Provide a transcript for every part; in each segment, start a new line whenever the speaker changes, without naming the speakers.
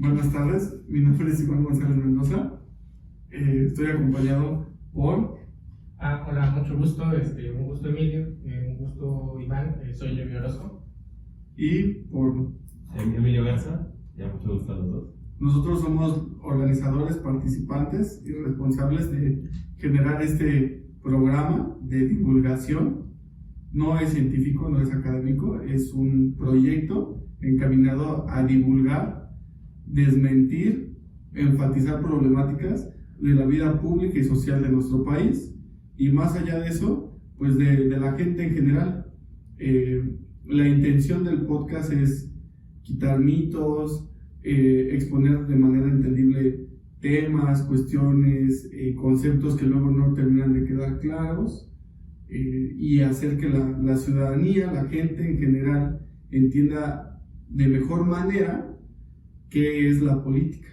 Buenas tardes, mi nombre es Iván González Mendoza. Estoy acompañado por...
Hola, mucho gusto, un gusto Emilio, un gusto Iván, soy Levi Orozco.
Y por...
Emilio Garza, ya mucho gusto a los dos.
Nosotros somos organizadores, participantes y responsables de generar este programa de divulgación. No es científico, no es académico, es un proyecto encaminado a divulgar, desmentir, enfatizar problemáticas de la vida pública y social de nuestro país, y más allá de eso, pues de la gente en general. La intención del podcast es quitar mitos, exponer de manera entendible temas, cuestiones, conceptos que luego no terminan de quedar claros, y hacer que la ciudadanía, la gente en general, entienda de mejor manera qué es la política.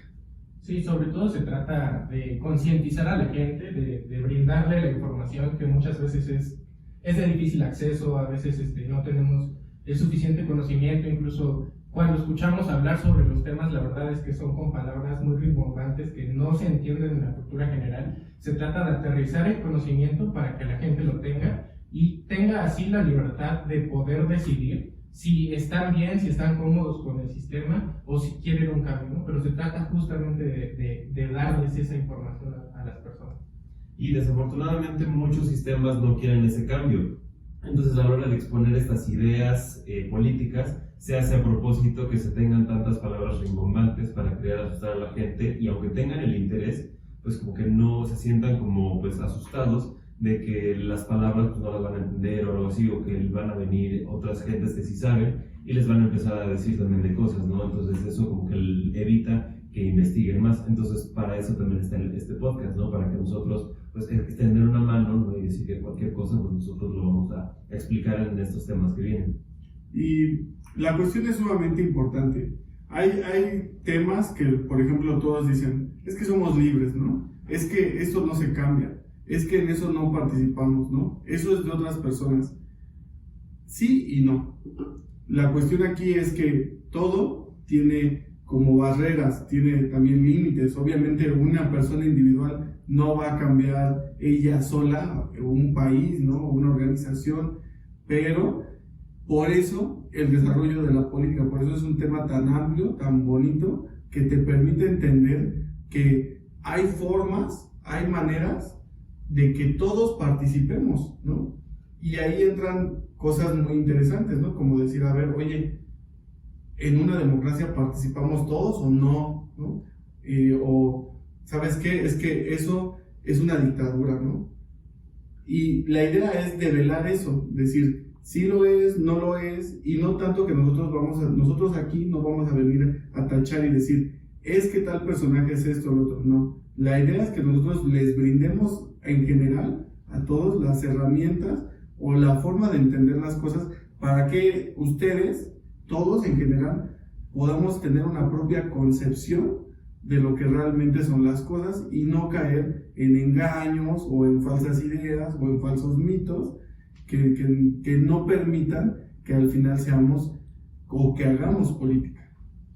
Sí, sobre todo se trata de concientizar a la gente, de brindarle la información que muchas veces es de difícil acceso, a veces no tenemos el suficiente conocimiento, incluso cuando escuchamos hablar sobre los temas, la verdad es que son con palabras muy rimbombantes que no se entienden en la cultura general. Se trata de aterrizar el conocimiento para que la gente lo tenga y tenga así la libertad de poder decidir si están bien, si están cómodos con el sistema o si quieren un cambio, ¿no? Pero se trata justamente de darles esa información a las personas.
Y desafortunadamente muchos sistemas no quieren ese cambio. Entonces a la hora de exponer estas ideas políticas, se hace a propósito que se tengan tantas palabras rimbombantes para crear asustar a la gente, y aunque tengan el interés, pues como que no se sientan como pues asustados de que las palabras pues, no las van a entender o algo así, o que van a venir otras gentes que sí saben y les van a empezar a decir también de cosas, ¿no? Entonces eso como que evita que investiguen más. Entonces para eso también está este podcast, ¿no? Para que nosotros pues extender una mano, ¿no? Y decir que cualquier cosa pues nosotros lo vamos a explicar en estos temas que vienen.
Y la cuestión es sumamente importante. Hay temas que, por ejemplo, todos dicen, es que somos libres, ¿no? Es que esto no se cambia. Es que en eso no participamos, ¿no? Eso es de otras personas. Sí y no. La cuestión aquí es que todo tiene como barreras, tiene también límites. Obviamente una persona individual no va a cambiar ella sola un país, ¿no? Una organización, pero por eso el desarrollo de la política, por eso es un tema tan amplio, tan bonito, que te permite entender que hay formas, hay maneras de que todos participemos, ¿no? Y ahí entran cosas muy interesantes, ¿no? Como decir, a ver, oye, ¿en una democracia participamos todos o no? ¿No? O, ¿sabes qué? Es que eso es una dictadura, ¿no? Y la idea es develar eso, decir, sí lo es, no lo es, y no tanto que nosotros aquí no vamos a venir a tachar y decir, es que tal personaje es esto o lo otro, no. La idea es que nosotros les brindemos en general a todos las herramientas o la forma de entender las cosas para que ustedes, todos en general, podamos tener una propia concepción de lo que realmente son las cosas y no caer en engaños o en falsas ideas o en falsos mitos que no permitan que al final seamos o que hagamos política.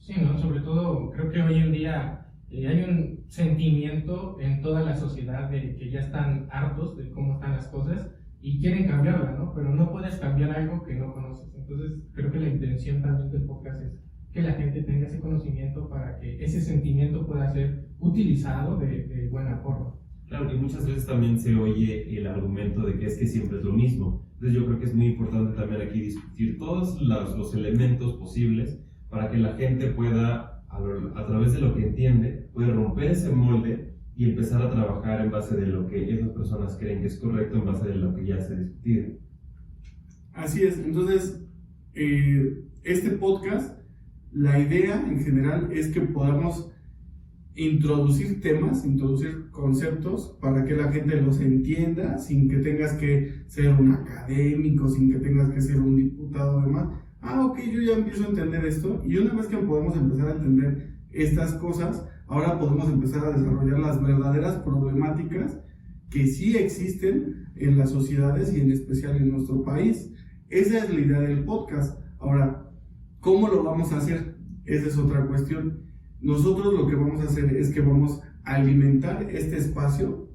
Sí, ¿no? Sobre todo creo que hoy en día hay un sentimiento en toda la sociedad de que ya están hartos de cómo están las cosas y quieren cambiarla, ¿no? Pero no puedes cambiar algo que no conoces. Entonces creo que la intención también del podcast es que la gente tenga ese conocimiento para que ese sentimiento pueda ser utilizado de buena forma.
Claro, y muchas veces también se oye el argumento de que es que siempre es lo mismo. Entonces yo creo que es muy importante también aquí discutir todos los elementos posibles para que la gente pueda, a través de lo que entiende, puede romper ese molde y empezar a trabajar en base de lo que esas personas creen que es correcto, en base de lo que ya se ha discutido.
Así es. Entonces, este podcast, la idea en general es que podamos introducir temas, introducir conceptos para que la gente los entienda sin que tengas que ser un académico, sin que tengas que ser un diputado o demás. Ok, yo ya empiezo a entender esto, y una vez que podemos empezar a entender estas cosas, ahora podemos empezar a desarrollar las verdaderas problemáticas que sí existen en las sociedades y en especial en nuestro país. Esa es la idea del podcast. Ahora, ¿cómo lo vamos a hacer? Esa es otra cuestión. nosotros lo que vamos a hacer es que vamos a alimentar este espacio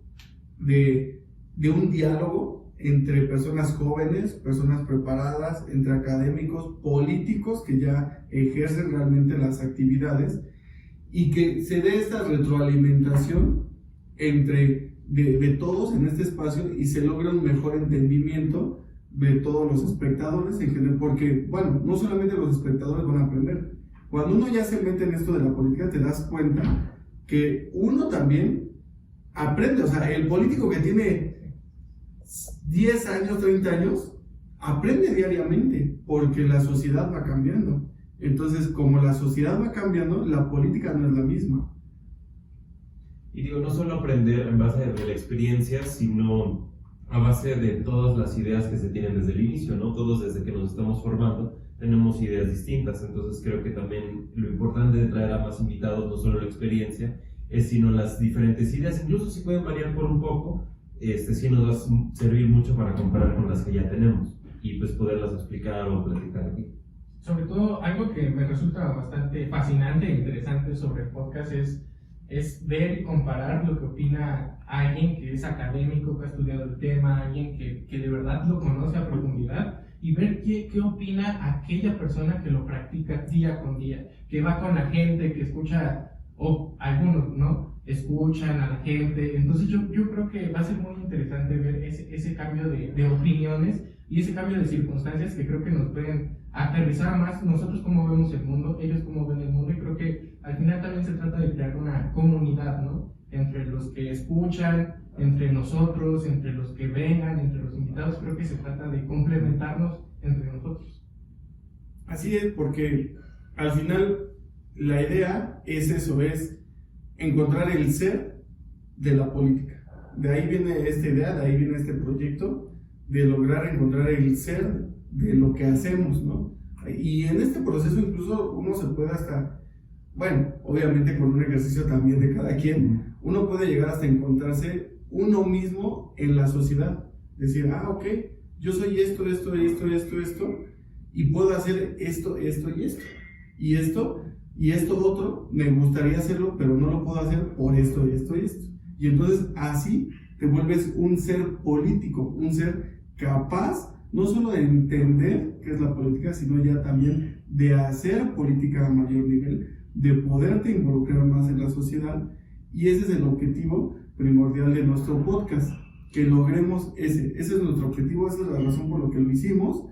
de un diálogo entre personas jóvenes, personas preparadas, entre académicos, políticos que ya ejercen realmente las actividades, y que se dé esta retroalimentación de todos en este espacio y se logre un mejor entendimiento de todos los espectadores en general, porque, bueno, no solamente los espectadores van a aprender. Cuando uno ya se mete en esto de la política, te das cuenta que uno también aprende. O sea, el político que tiene 10 años, 30 años, aprende diariamente, porque la sociedad va cambiando. Entonces, como la sociedad va cambiando, la política no es la misma.
Y digo, no solo aprender en base de la experiencia, sino a base de todas las ideas que se tienen desde el inicio, ¿no? Todos desde que nos estamos formando tenemos ideas distintas, entonces creo que también lo importante de traer a más invitados, no solo la experiencia, sino las diferentes ideas, incluso si pueden variar por un poco, sí nos va a servir mucho para comparar con las que ya tenemos y pues poderlas explicar o platicar aquí.
Sobre todo, algo que me resulta bastante fascinante e interesante sobre el podcast es ver y comparar lo que opina alguien que es académico, que ha estudiado el tema, alguien que de verdad lo conoce a profundidad, y ver qué opina aquella persona que lo practica día con día, que va con la gente, que escucha, o algunos, ¿no? Escuchan a la gente. Entonces yo creo que va a ser muy interesante ver ese cambio de opiniones y ese cambio de circunstancias que creo que nos pueden aterrizar más nosotros cómo vemos el mundo, ellos cómo ven el mundo, y creo que al final también se trata de crear una comunidad, ¿no? Entre los que escuchan, entre nosotros, entre los que vengan, entre los invitados. Creo que se trata de complementarnos entre nosotros.
Así es, porque al final la idea es eso, es encontrar el ser de la política. De ahí viene esta idea, de ahí viene este proyecto, de lograr encontrar el ser de lo que hacemos, ¿no? Y en este proceso incluso uno se puede hasta, bueno, obviamente con un ejercicio también de cada quien, uno puede llegar hasta encontrarse uno mismo en la sociedad. Decir, ok, yo soy esto, y puedo hacer esto y esto, y esto otro, me gustaría hacerlo, pero no lo puedo hacer por esto y esto. Y entonces así te vuelves un ser político, un ser capaz no solo de entender qué es la política, sino ya también de hacer política a mayor nivel, de poderte involucrar más en la sociedad. Y ese es el objetivo primordial de nuestro podcast, que logremos ese es nuestro objetivo, esa es la razón por la que lo hicimos.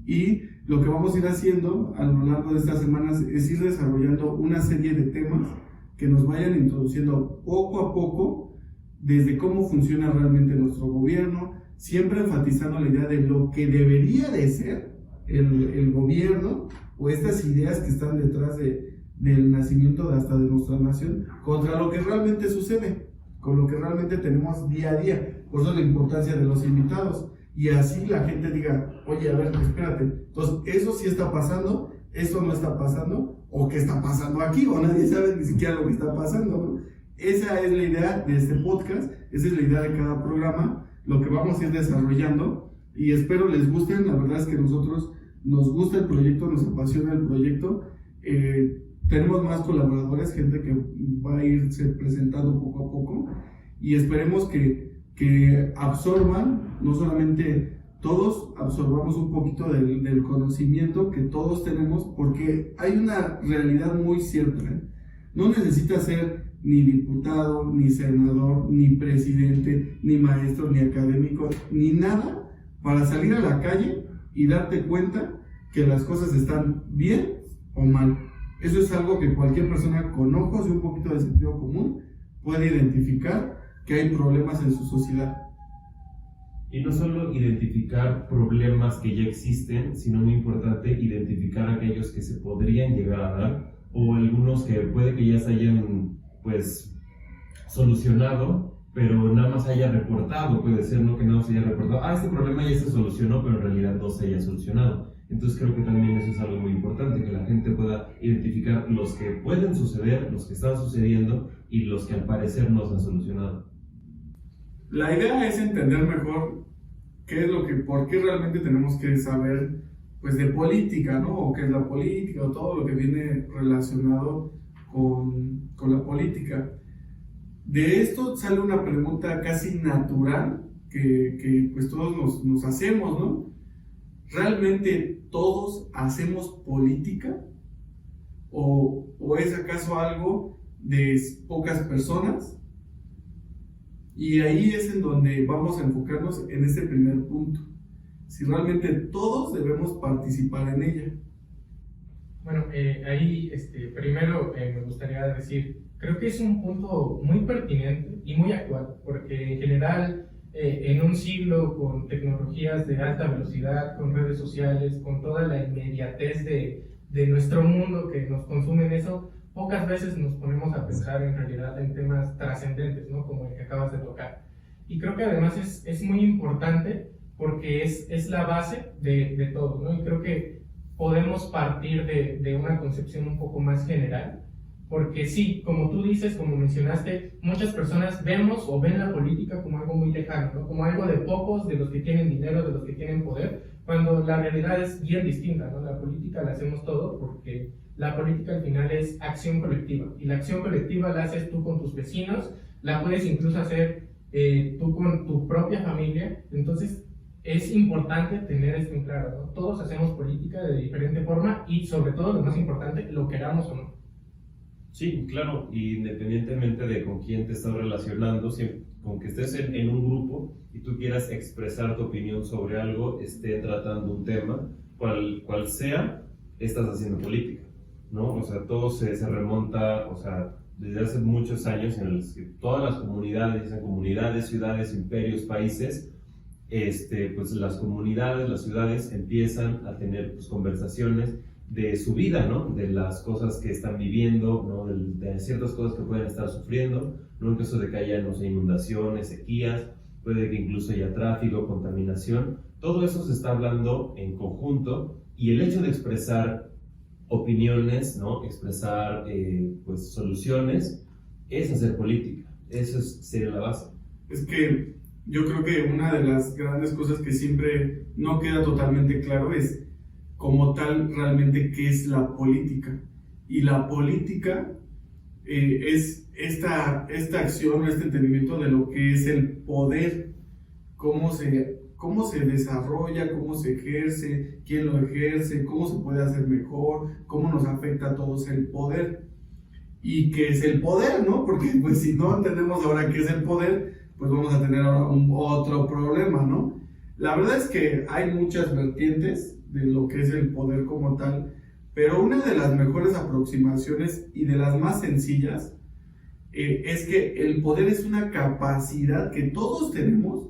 Y lo que vamos a ir haciendo a lo largo de estas semanas es ir desarrollando una serie de temas que nos vayan introduciendo poco a poco desde cómo funciona realmente nuestro gobierno, siempre enfatizando la idea de lo que debería de ser el gobierno, o estas ideas que están detrás del nacimiento hasta de nuestra nación, contra lo que realmente sucede, con lo que realmente tenemos día a día. Por eso la importancia de los invitados, y así la gente diga, oye, a ver, espérate, entonces eso sí está pasando, esto no está pasando, o qué está pasando aquí, o nadie sabe ni siquiera lo que está pasando, ¿no? Esa es la idea de este podcast, esa es la idea de cada programa, lo que vamos a ir desarrollando, y espero les gusten. La verdad es que nosotros nos gusta el proyecto, nos apasiona el proyecto. Tenemos más colaboradores, gente que va a irse presentando poco a poco, y esperemos que absorban, no solamente todos absorbamos un poquito del conocimiento que todos tenemos, porque hay una realidad muy cierta, ¿eh? No necesitas ser ni diputado, ni senador, ni presidente, ni maestro, ni académico, ni nada para salir a la calle y darte cuenta que las cosas están bien o mal. Eso es algo que cualquier persona con ojos y un poquito de sentido común puede identificar, que hay problemas en su sociedad.
Y no solo identificar problemas que ya existen, sino muy importante identificar aquellos que se podrían llegar a dar, o algunos que puede que ya se hayan pues solucionado, pero nada más haya reportado. Puede ser, no que nada más haya reportado, este problema ya se solucionó, pero en realidad no se haya solucionado. Entonces creo que también eso es algo muy importante, que la gente pueda identificar los que pueden suceder, los que están sucediendo y los que al parecer no se han solucionado.
La idea es entender mejor por qué realmente tenemos que saber pues de política, ¿no? O qué es la política, o todo lo que viene relacionado con la política. De esto sale una pregunta casi natural que pues todos nos hacemos, ¿no? ¿Realmente todos hacemos política? ¿O es acaso algo de pocas personas? Y ahí es en donde vamos a enfocarnos en este primer punto. Si realmente todos debemos participar en ella.
Bueno, ahí primero me gustaría decir, creo que es un punto muy pertinente y muy actual, porque en general en un siglo con tecnologías de alta velocidad, con redes sociales, con toda la inmediatez de nuestro mundo que nos consume en eso, pocas veces nos ponemos a pensar en realidad en temas trascendentes, ¿no? Como el que acabas de tocar. Y creo que además es muy importante porque es la base de todo, ¿no? Y creo que podemos partir de una concepción un poco más general, porque sí, como tú dices, como mencionaste, muchas personas vemos o ven la política como algo muy lejano, ¿no? Como algo de pocos, de los que tienen dinero, de los que tienen poder, cuando la realidad es bien distinta, ¿no? La política la hacemos todos porque la política al final es acción colectiva, y la acción colectiva la haces tú con tus vecinos, la puedes incluso hacer tú con tu propia familia. Entonces es importante tener esto en claro, ¿no? Todos hacemos política de diferente forma y sobre todo, lo más importante, lo queramos o no.
Sí, claro, independientemente de con quién te estás relacionando, con que estés en un grupo y tú quieras expresar tu opinión sobre algo, esté tratando un tema, cual sea, estás haciendo política, ¿no? O sea, todo se remonta, o sea, desde hace muchos años en los que todas las comunidades, ciudades, imperios, países, pues las comunidades, las ciudades empiezan a tener pues, conversaciones de su vida, ¿no? De las cosas que están viviendo, ¿no? De ciertas cosas que pueden estar sufriendo, ¿no? En caso de que haya, no sé, inundaciones, sequías, puede que incluso haya tráfico, contaminación, todo eso se está hablando en conjunto, y el hecho de expresar opiniones, ¿no? Expresar pues soluciones, es hacer política, eso sería la base.
Es que yo creo que una de las grandes cosas que siempre no queda totalmente claro es como tal realmente qué es la política. Y la política es esta acción, este entendimiento de lo que es el poder, cómo se desarrolla, cómo se ejerce, quién lo ejerce, cómo se puede hacer mejor, cómo nos afecta a todos el poder. ¿Y qué es el poder, no? Porque pues si no entendemos ahora qué es el poder, pues vamos a tener ahora otro problema, ¿no? La verdad es que hay muchas vertientes de lo que es el poder como tal, pero una de las mejores aproximaciones y de las más sencillas es que el poder es una capacidad que todos tenemos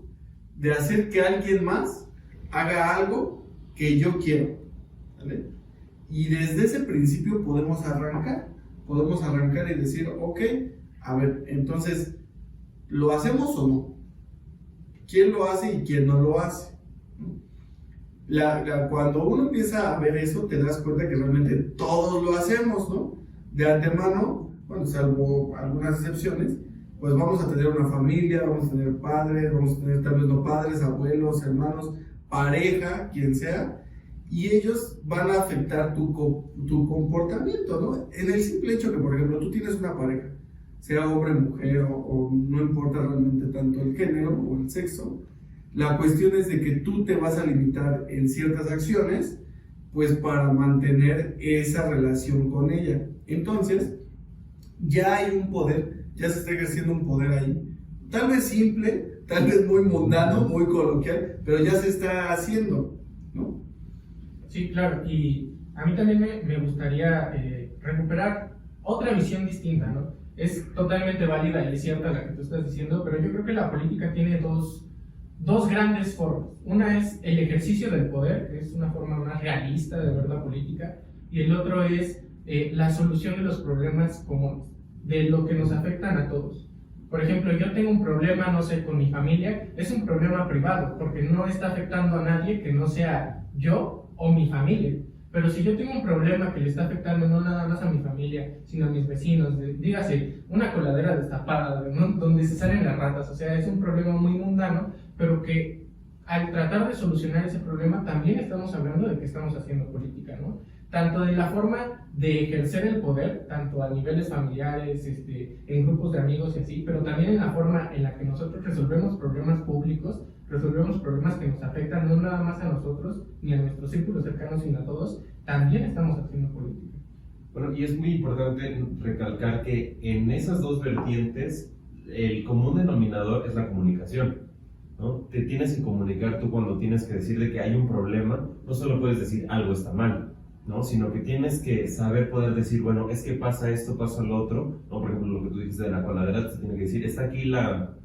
de hacer que alguien más haga algo que yo quiero, ¿vale? Y desde ese principio podemos arrancar y decir, ok, a ver, entonces, ¿lo hacemos o no? ¿Quién lo hace y quién no lo hace? Cuando uno empieza a ver eso, te das cuenta que realmente todos lo hacemos, ¿no? De antemano, bueno, salvo algunas excepciones, pues vamos a tener una familia, vamos a tener padres, vamos a tener tal vez no padres, abuelos, hermanos, pareja, quien sea, y ellos van a afectar tu comportamiento, ¿no? En el simple hecho que, por ejemplo, tú tienes una pareja, sea hombre, mujer, o no importa realmente tanto el género o el sexo, la cuestión es de que tú te vas a limitar en ciertas acciones, pues para mantener esa relación con ella. Entonces, ya hay un poder, ya se está ejerciendo un poder ahí. Tal vez simple, tal vez muy mundano, muy coloquial, pero ya se está haciendo, ¿no?
Sí, claro, y a mí también me gustaría recuperar otra visión distinta, ¿no? Es totalmente válida y es cierta la que tú estás diciendo, pero yo creo que la política tiene dos grandes formas. Una es el ejercicio del poder, que es una forma más realista de ver la política, y el otro es la solución de los problemas comunes, de lo que nos afectan a todos. Por ejemplo, yo tengo un problema, no sé, con mi familia, es un problema privado, porque no está afectando a nadie que no sea yo o mi familia. Pero si yo tengo un problema que le está afectando no nada más a mi familia, sino a mis vecinos, dígase, una coladera destapada, ¿no? Donde se salen las ratas, o sea, es un problema muy mundano, pero que al tratar de solucionar ese problema también estamos hablando de que estamos haciendo política, ¿no? Tanto de la forma de ejercer el poder, tanto a niveles familiares, en grupos de amigos y así, pero también en la forma en la que nosotros resolvemos problemas públicos, resolvemos problemas que nos afectan no nada más a nosotros ni a nuestros círculos cercanos, sino a todos, también estamos haciendo política.
Bueno, y es muy importante recalcar que en esas dos vertientes el común denominador es la comunicación, ¿no? Te tienes que comunicar tú cuando tienes que decir de que hay un problema, no solo puedes decir algo está mal, ¿no? Sino que tienes que saber poder decir, bueno, es que pasa esto, pasa lo otro, ¿no? Por ejemplo, lo que tú dijiste de la coladera, te tiene que decir, está aquí la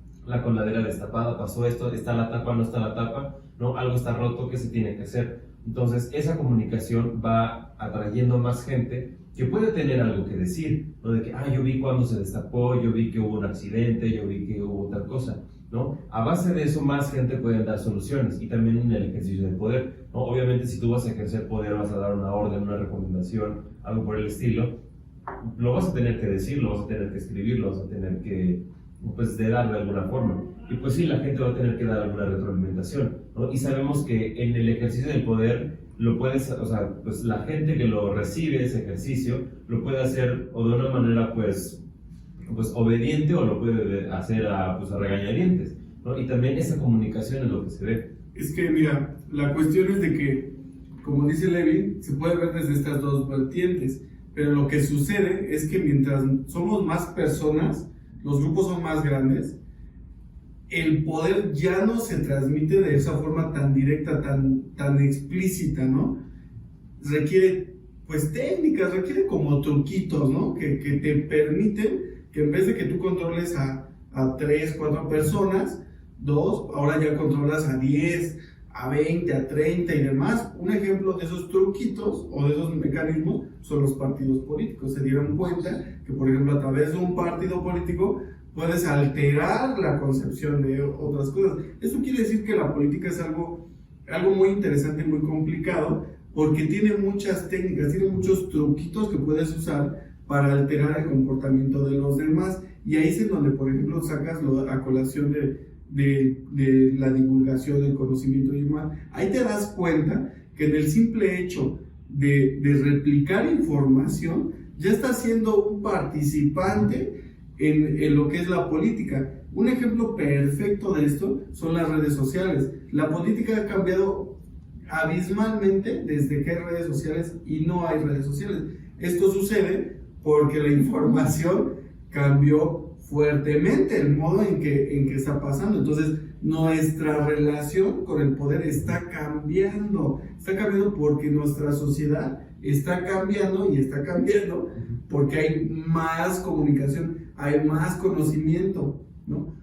coladera destapada, pasó esto, está la tapa, no está la tapa, ¿no? Algo está roto, ¿qué se tiene que hacer? Entonces, esa comunicación va atrayendo más gente que puede tener algo que decir, ¿no? De que, yo vi cuando se destapó, yo vi que hubo un accidente, yo vi que hubo tal cosa, ¿no? A base de eso, más gente puede dar soluciones, y también en el ejercicio del poder, ¿no? Obviamente, si tú vas a ejercer poder, vas a dar una orden, una recomendación, algo por el estilo, lo vas a tener que decir, lo vas a tener que escribir, lo vas a tener que, pues, de dar de alguna forma. Y pues sí, la gente va a tener que dar alguna retroalimentación, ¿no? Y sabemos que en el ejercicio del poder lo puedes, o sea, pues la gente que lo recibe, ese ejercicio, lo puede hacer o de una manera, pues obediente, o lo puede hacer a regañadientes, ¿no? Y también esa comunicación es lo que se ve.
Es que, mira, la cuestión es de que, como dice Levi, se puede ver desde estas dos vertientes, pero lo que sucede es que mientras somos más personas, los grupos son más grandes, el poder ya no se transmite de esa forma tan directa, tan explícita, ¿no? Requiere, pues, técnicas, requiere como truquitos, ¿no? Que te permiten que en vez de que tú controles a 3, 4 personas, 2, ahora ya controlas a 10, a 20, a 30 y demás. Un ejemplo de esos truquitos o de esos mecanismos son los partidos políticos. Se dieron cuenta que, por ejemplo, a través de un partido político puedes alterar la concepción de otras cosas. Eso quiere decir que la política es algo muy interesante, muy complicado, porque tiene muchas técnicas, tiene muchos truquitos que puedes usar para alterar el comportamiento de los demás. Y ahí es en donde, por ejemplo, sacas a colación de la divulgación del conocimiento y demás. Ahí te das cuenta que en el simple hecho de replicar información, ya estás siendo un participante en lo que es la política. Un ejemplo perfecto de esto son las redes sociales. La política ha cambiado abismalmente desde que hay redes sociales y no hay redes sociales. Esto sucede porque la información cambió fuertemente, el modo en que está pasando. Entonces, nuestra relación con el poder está cambiando porque nuestra sociedad está cambiando, y está cambiando porque hay más comunicación, hay más conocimiento, ¿no?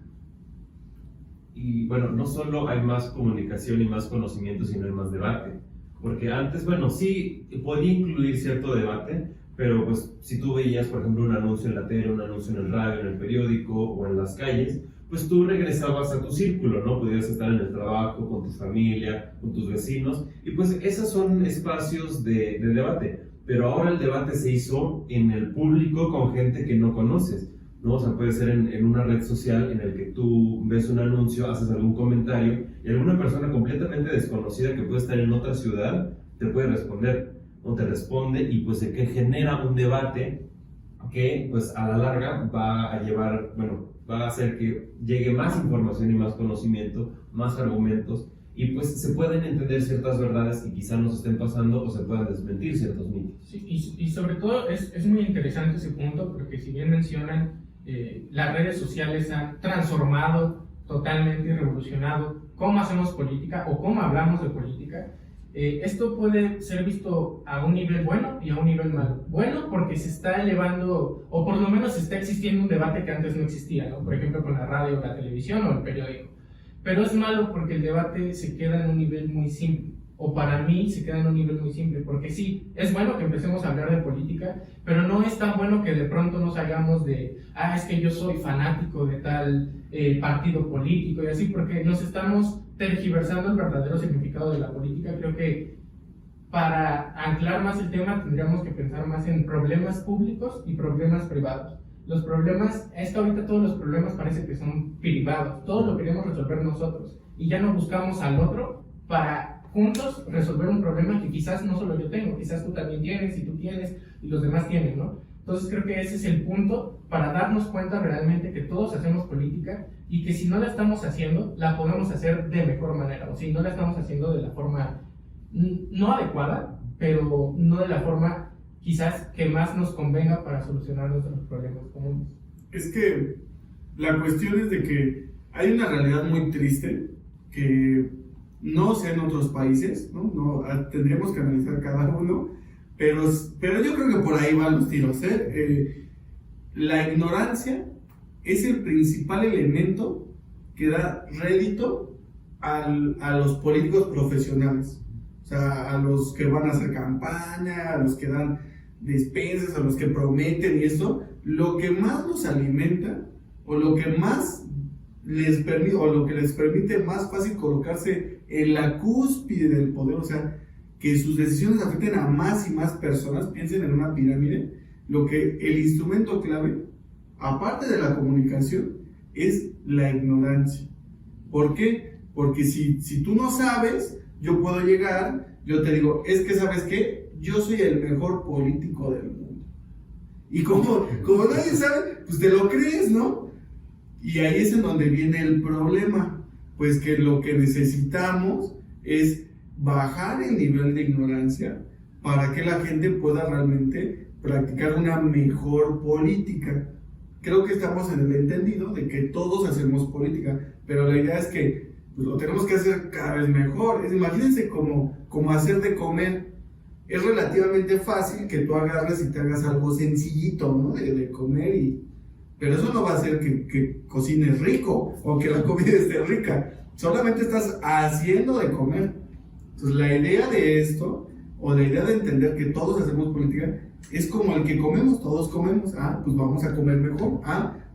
Y bueno, no solo hay más comunicación y más conocimiento, sino hay más debate. Porque antes, bueno, sí podía incluir cierto debate, pero pues si tú veías, por ejemplo, un anuncio en la tele, un anuncio en el radio, en el periódico o en las calles, pues tú regresabas a tu círculo, ¿no? Podías estar en el trabajo, con tu familia, con tus vecinos, y pues esos son espacios de debate. Pero ahora el debate se hizo en el público con gente que no conoces, ¿no? O sea, puede ser en una red social en el que tú ves un anuncio, haces algún comentario, y alguna persona completamente desconocida que puede estar en otra ciudad te puede responder, ¿no? Te responde, y pues se que genera un debate que pues a la larga va a llevar, bueno, va a hacer que llegue más información y más conocimiento, más argumentos, y pues se pueden entender ciertas verdades que quizá nos estén pasando, o se puedan desmentir ciertos mitos.
Sí, y sobre todo es muy interesante ese punto, porque si bien mencionan, las redes sociales han transformado totalmente y revolucionado cómo hacemos política o cómo hablamos de política. Esto puede ser visto a un nivel bueno y a un nivel malo. Bueno, porque se está elevando, o por lo menos está existiendo un debate que antes no existía, ¿no? Por ejemplo, con la radio, la televisión o el periódico. Pero es malo porque el debate se queda en un nivel muy simple, o para mí se queda en un nivel muy simple, porque sí, es bueno que empecemos a hablar de política, pero no es tan bueno que de pronto nos hagamos de, es que yo soy fanático de tal partido político y así, porque nos estamos tergiversando el verdadero significado de la política. Creo que para anclar más el tema tendríamos que pensar más en problemas públicos y problemas privados. Los problemas, ahorita todos los problemas parece que son privados, todo lo queremos resolver nosotros. y ya no buscamos al otro para juntos resolver un problema que quizás no solo yo tengo, quizás tú también tienes y tú tienes y los demás tienen, ¿no? Entonces creo que ese es el punto para darnos cuenta realmente que todos hacemos política y que si no la estamos haciendo, la podemos hacer de mejor manera, o si no la estamos haciendo de la forma no adecuada, pero no de la forma quizás que más nos convenga para solucionar nuestros problemas comunes.
Es que la cuestión es de que hay una realidad muy triste que no sé en otros países, ¿no? Tendríamos que analizar cada uno, pero yo creo que por ahí van los tiros, ¿eh? La ignorancia es el principal elemento que da rédito a los políticos profesionales, o sea, a los que van a hacer campaña, a los que dan despensas, a los que prometen y eso, lo que más los alimenta o lo que más les permite, o lo que les permite más fácil colocarse en la cúspide del poder, o sea, que sus decisiones afecten a más y más personas. Piensen en una pirámide, lo que el instrumento clave, aparte de la comunicación, es la ignorancia. ¿Por qué? Porque si tú no sabes, yo puedo llegar, yo te digo, es que ¿sabes qué? Yo soy el mejor político del mundo. Y como nadie sabe, pues te lo crees, ¿no? Y ahí es en donde viene el problema, pues que lo que necesitamos es bajar el nivel de ignorancia para que la gente pueda realmente practicar una mejor política. Creo que estamos en el entendido de que todos hacemos política, pero la idea es que pues, lo tenemos que hacer cada vez mejor. Imagínense como hacer de comer. Es relativamente fácil que tú agarres y te hagas algo sencillito, ¿no? De comer, pero eso no va a hacer que cocines rico o que la comida esté rica. Solamente estás haciendo de comer. Entonces la idea de esto, o la idea de entender que todos hacemos política, es como el que comemos, todos comemos. Pues vamos a comer mejor.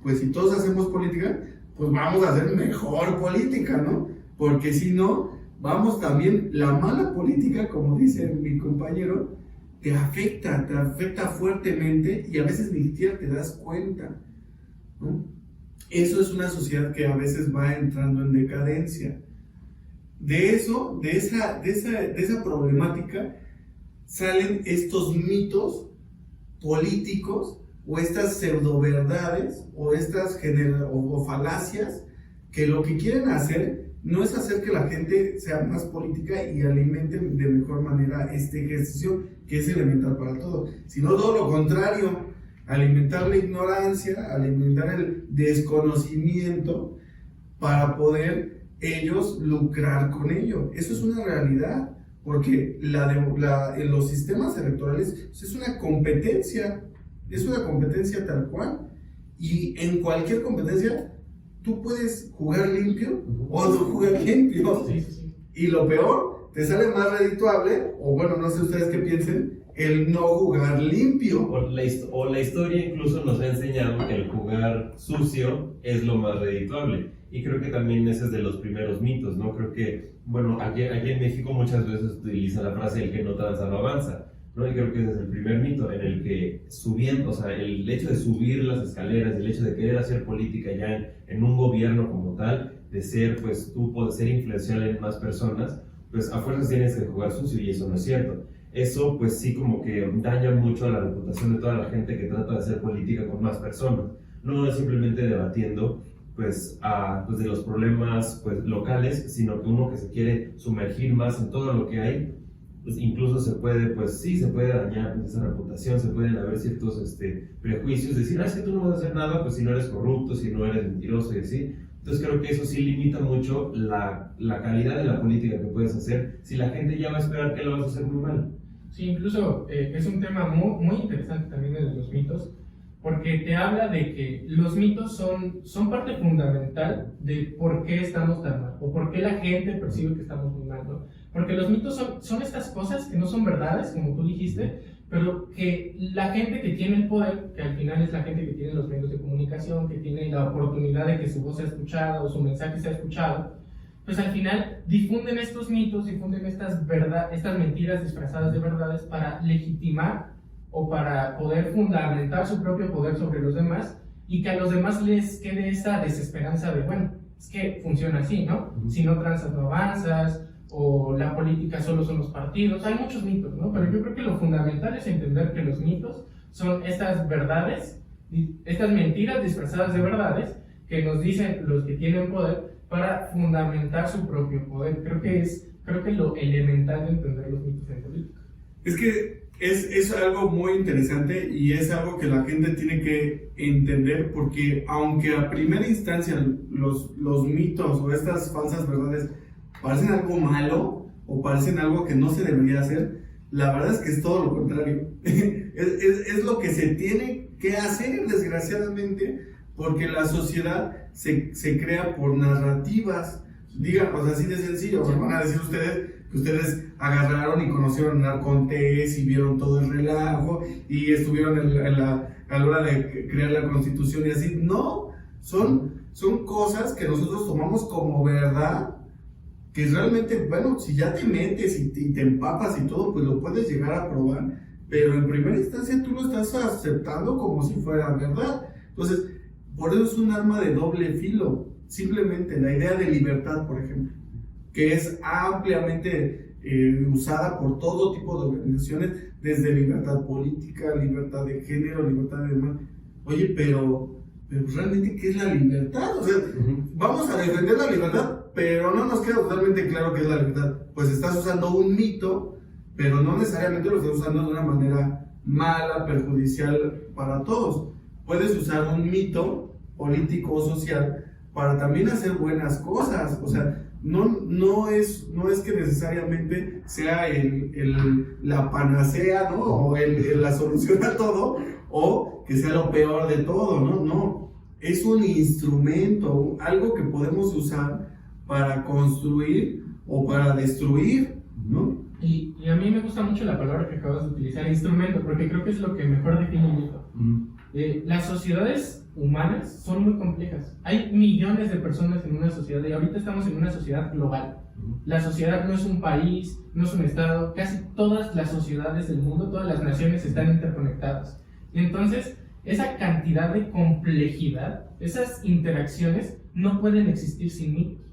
Pues si todos hacemos política, pues vamos a hacer mejor política, ¿no? Porque si no, vamos también, la mala política, como dice mi compañero, te afecta fuertemente y a veces ni siquiera te das cuenta, ¿no? Eso es una sociedad que a veces va entrando en decadencia. De esa problemática salen estos mitos políticos o estas pseudoverdades o estas o falacias que lo que quieren hacer no es hacer que la gente sea más política y alimente de mejor manera este ejercicio que es elemental para todo, sino todo lo contrario, alimentar la ignorancia, alimentar el desconocimiento para poder ellos lucrar con ello. Eso es una realidad, porque en los sistemas electorales es una competencia tal cual, y en cualquier competencia tú puedes jugar limpio o no jugar limpio.
Sí.
Y lo peor, te sale más redituable, o bueno, no sé ustedes qué piensen, el no jugar limpio.
O la historia incluso nos ha enseñado que el jugar sucio es lo más redituable. Y creo que también ese es de los primeros mitos, ¿no? Creo que, bueno, aquí en México muchas veces utiliza la frase el que no tranza no avanza, ¿no? Y creo que ese es el primer mito en el que subiendo, o sea, el hecho de subir las escaleras, el hecho de querer hacer política ya en un gobierno como tal, de ser, pues tú puedes ser influencial en más personas, pues a fuerzas tienes que jugar sucio y eso no es cierto. Eso pues sí como que daña mucho a la reputación de toda la gente que trata de hacer política con más personas. No es simplemente debatiendo pues de los problemas pues locales, sino que uno que se quiere sumergir más en todo lo que hay, pues incluso se puede dañar pues, esa reputación, se pueden haber ciertos prejuicios, decir, es que tú no vas a hacer nada, pues si no eres corrupto, si no eres mentiroso y así. Entonces creo que eso sí limita mucho la calidad de la política que puedes hacer si la gente ya va a esperar que lo vas a hacer muy mal.
Sí, incluso es un tema muy interesante también el de los mitos, porque te habla de que los mitos son parte fundamental de por qué estamos tan mal, o por qué la gente percibe que estamos muy mal, ¿no? Porque los mitos son estas cosas que no son verdades, como tú dijiste, pero que la gente que tiene el poder, que al final es la gente que tiene los medios de comunicación, que tiene la oportunidad de que su voz sea escuchada o su mensaje sea escuchado, pues al final difunden estos mitos, difunden estas mentiras disfrazadas de verdades para legitimar o para poder fundamentar su propio poder sobre los demás y que a los demás les quede esa desesperanza de, bueno, es que funciona así, ¿no? Si no transas no avanzas, o la política solo son los partidos. Hay muchos mitos, ¿no? Pero yo creo que lo fundamental es entender que los mitos son estas verdades, estas mentiras disfrazadas de verdades que nos dicen los que tienen poder para fundamentar su propio poder. Creo que lo elemental de entender los mitos en política.
Es que es algo muy interesante y es algo que la gente tiene que entender, porque aunque a primera instancia los mitos o estas falsas verdades parecen algo malo o parecen algo que no se debería hacer, la verdad es que es todo lo contrario. Es lo que se tiene que hacer, desgraciadamente, porque la sociedad se crea por narrativas. Digamos así de sencillo, van a decir ustedes que ustedes agarraron y conocieron a Arcontés y vieron todo el relajo y estuvieron a la hora de crear la Constitución y así. No, son cosas que nosotros tomamos como verdad, que realmente, bueno, si ya te metes y te empapas y todo, pues lo puedes llegar a probar, pero en primera instancia tú lo estás aceptando como si fuera verdad. Entonces, por eso es un arma de doble filo. Simplemente la idea de libertad, por ejemplo, que es ampliamente usada por todo tipo de organizaciones, desde libertad política, libertad de género, libertad de demás. Oye, pero realmente, ¿qué es la libertad? O sea, vamos a defender la libertad, pero no nos queda totalmente claro qué es la libertad. Pues estás usando un mito, pero no necesariamente lo estás usando de una manera mala, perjudicial para todos. Puedes usar un mito político o social para también hacer buenas cosas. O sea, no es que necesariamente sea la panacea, ¿no? O la solución a todo, o que sea lo peor de todo, ¿no? No, es un instrumento, algo que podemos usar para construir o para destruir, ¿no?
Y a mí me gusta mucho la palabra que acabas de utilizar, instrumento, porque creo que es lo que mejor define un mito. Las sociedades humanas son muy complejas. Hay millones de personas en una sociedad y ahorita estamos en una sociedad global. La sociedad no es un país, no es un estado, casi todas las sociedades del mundo, todas las naciones están interconectadas. Y entonces, esa cantidad de complejidad, esas interacciones no pueden existir sin mitos.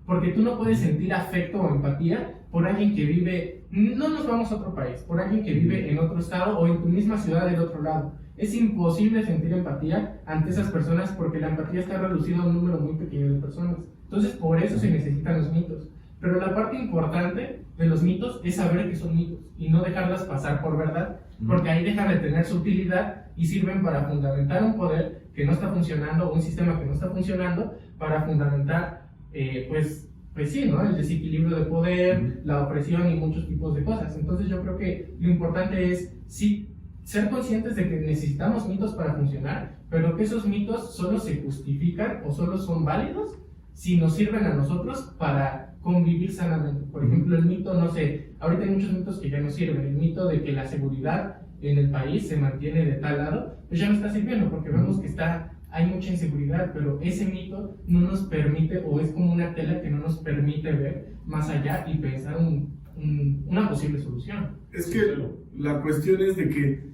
Porque tú no puedes sentir afecto o empatía por alguien que vive, no nos vamos a otro país, por alguien que vive en otro estado o en tu misma ciudad del otro lado. Es imposible sentir empatía ante esas personas porque la empatía está reducida a un número muy pequeño de personas. Entonces, por eso se necesitan los mitos. Pero la parte importante de los mitos es saber que son mitos y no dejarlas pasar por verdad, porque ahí dejan de tener su utilidad y sirven para fundamentar un poder que no está funcionando, un sistema que no está funcionando, para fundamentar, pues sí, ¿no? El desequilibrio de poder, la opresión y muchos tipos de cosas. Entonces yo creo que lo importante es, sí, ser conscientes de que necesitamos mitos para funcionar, pero que esos mitos solo se justifican o solo son válidos si nos sirven a nosotros para convivir sanamente. Por ejemplo, el mito, no sé, ahorita hay muchos mitos que ya no sirven. El mito de que la seguridad en el país se mantiene de tal lado, pues ya no está sirviendo porque vemos que hay mucha inseguridad, pero ese mito no nos permite, o es como una tela que no nos permite ver más allá y pensar una posible solución.
Es que la cuestión es de que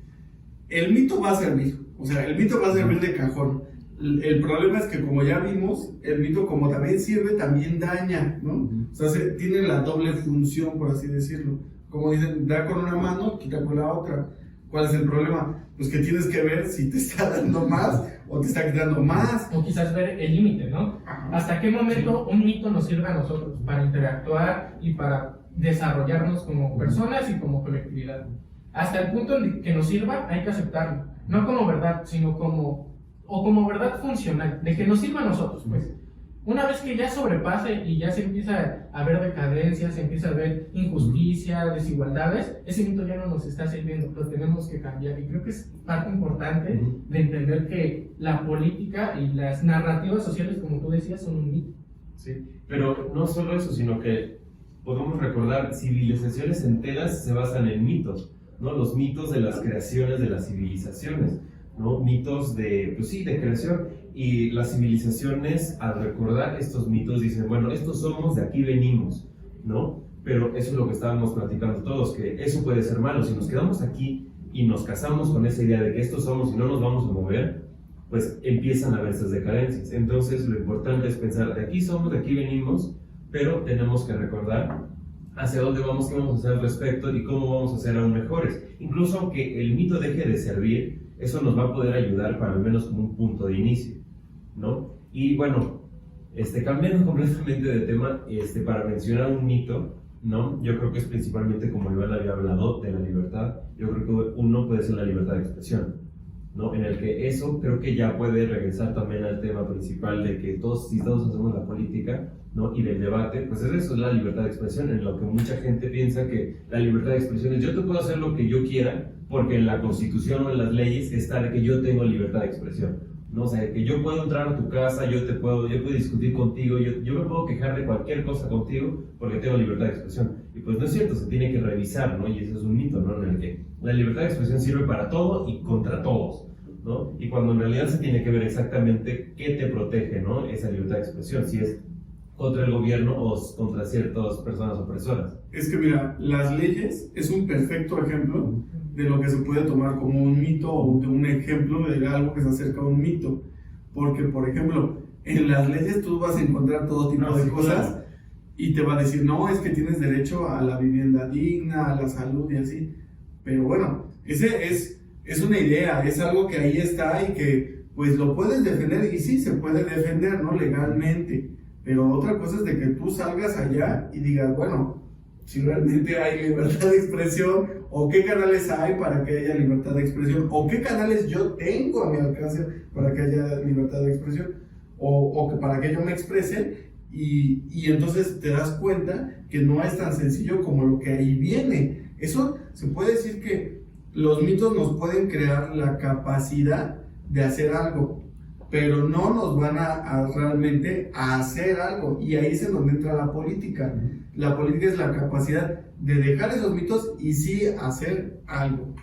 el mito va a servir, o sea, el mito va a servir de cajón. El problema es que, como ya vimos, el mito, como también sirve, también daña, ¿no? O sea, tiene la doble función, por así decirlo. Como dicen, da con una mano, quita con la otra. ¿Cuál es el problema? Pues que tienes que ver si te está dando más o te está quitando más.
O quizás ver el límite, ¿no? ¿Hasta qué momento un mito nos sirve a nosotros para interactuar y para desarrollarnos como personas y como colectividad? Hasta el punto en que nos sirva, hay que aceptarlo. No como verdad, sino como verdad funcional, de que nos sirva a nosotros, pues. Una vez que ya sobrepase y ya se empieza a ver decadencia, se empieza a ver injusticia, desigualdades, ese mito ya no nos está sirviendo, lo tenemos que cambiar. Y creo que es parte importante de entender que la política y las narrativas sociales, como tú decías, son un mito.
Sí, pero no solo eso, sino que podemos recordar, civilizaciones enteras se basan en mitos, ¿no? Los mitos de las creaciones de las civilizaciones, ¿no? Mitos de creación. Y las civilizaciones, al recordar estos mitos, dicen, bueno, estos somos, de aquí venimos, ¿no? Pero eso es lo que estábamos platicando todos, que eso puede ser malo. Si nos quedamos aquí y nos casamos con esa idea de que estos somos y no nos vamos a mover, pues empiezan a haber esas decadencias. Entonces lo importante es pensar, de aquí somos, de aquí venimos, pero tenemos que recordar hacia dónde vamos, qué vamos a hacer al respecto y cómo vamos a ser aún mejores. Incluso aunque el mito deje de servir, eso nos va a poder ayudar para al menos como un punto de inicio, ¿no? Y bueno, cambiando completamente de tema, para mencionar un mito, ¿no? Yo creo que es principalmente, como Iván había hablado, de la libertad. Yo creo que uno puede ser la libertad de expresión, ¿no? En el que eso creo que ya puede regresar también al tema principal de que si todos hacemos la política, ¿no? Y del debate, pues eso es la libertad de expresión, en lo que mucha gente piensa que la libertad de expresión es yo te puedo hacer lo que yo quiera porque en la Constitución o en las leyes está de que yo tengo libertad de expresión, ¿no? O sea, que yo puedo entrar a tu casa, yo puedo discutir contigo, yo me puedo quejar de cualquier cosa contigo porque tengo libertad de expresión. Y pues no es cierto, se tiene que revisar, ¿no? Y eso es un mito, ¿no? En el que la libertad de expresión sirve para todo y contra todos, ¿no? Y cuando en realidad se tiene que ver exactamente qué te protege, ¿no? Esa libertad de expresión, si es contra el gobierno o contra ciertas personas opresoras.
Es que mira, las leyes es un perfecto ejemplo de lo que se puede tomar como un mito o de un ejemplo de algo que se acerca a un mito. Porque, por ejemplo, en las leyes tú vas a encontrar todo tipo de cosas, claro, y te va a decir, no, es que tienes derecho a la vivienda digna, a la salud y así. Pero bueno, ese es una idea, es algo que ahí está y que pues lo puedes defender, y sí, se puede defender, ¿no? Legalmente. Pero otra cosa es de que tú salgas allá y digas, bueno, si realmente hay libertad de expresión, o qué canales hay para que haya libertad de expresión, o qué canales yo tengo a mi alcance para que haya libertad de expresión, o que para que yo me exprese, y entonces te das cuenta que no es tan sencillo como lo que ahí viene. Eso se puede decir que los mitos nos pueden crear la capacidad de hacer algo, pero no nos van a realmente a hacer algo, y ahí es en donde entra la política. La política es la capacidad de dejar esos mitos y sí hacer algo.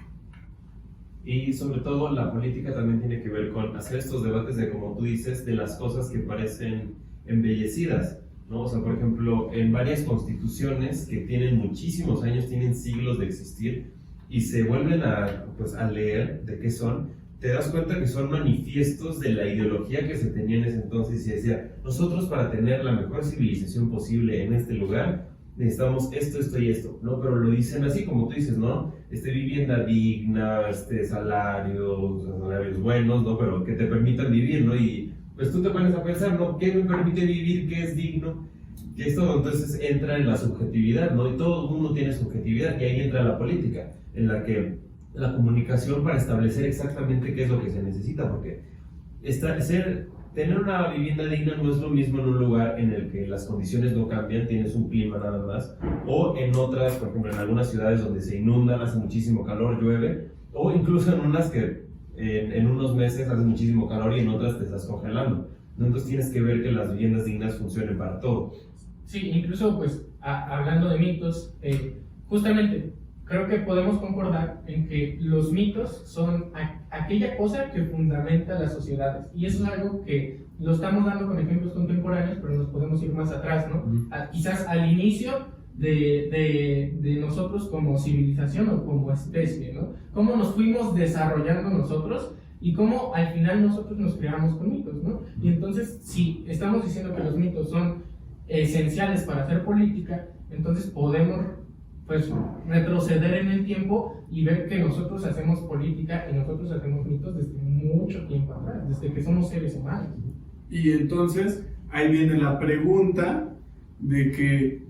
Y sobre todo la política también tiene que ver con hacer estos debates de, como tú dices, de las cosas que parecen embellecidas, ¿no? O sea, por ejemplo, en varias constituciones que tienen muchísimos años, tienen siglos de existir, y se vuelven a leer de qué son, te das cuenta que son manifiestos de la ideología que se tenía en ese entonces, y decía, nosotros para tener la mejor civilización posible en este lugar, necesitamos esto, esto y esto, ¿no? Pero lo dicen así, como tú dices, ¿no? Vivienda digna, salarios buenos, ¿no? Pero que te permitan vivir, ¿no? Y pues tú te pones a pensar, ¿no? ¿Qué me permite vivir? ¿Qué es digno? Que esto entonces entra en la subjetividad, ¿no? Y todo el mundo tiene subjetividad, y ahí entra la política, en la que la comunicación para establecer exactamente qué es lo que se necesita, porque tener una vivienda digna no es lo mismo en un lugar en el que las condiciones no cambian, tienes un clima nada más, o en otras, por ejemplo, en algunas ciudades donde se inundan, hace muchísimo calor, llueve, o incluso en unas que en unos meses hace muchísimo calor y en otras te estás congelando. Entonces tienes que ver que las viviendas dignas funcionen para todo.
Sí, incluso pues hablando de mitos, justamente creo que podemos concordar en que los mitos son aquella cosa que fundamenta las sociedades, y eso es algo que lo estamos dando con ejemplos contemporáneos, pero nos podemos ir más atrás, ¿no? Quizás al inicio de nosotros como civilización o como especie, ¿no? Cómo nos fuimos desarrollando nosotros y cómo al final nosotros nos creamos con mitos, ¿no? Y entonces, si estamos diciendo que los mitos son esenciales para hacer política, entonces podemos pues retroceder en el tiempo y ver que nosotros hacemos política y nosotros hacemos mitos desde mucho tiempo atrás, desde que somos seres humanos.
Y entonces ahí viene la pregunta de que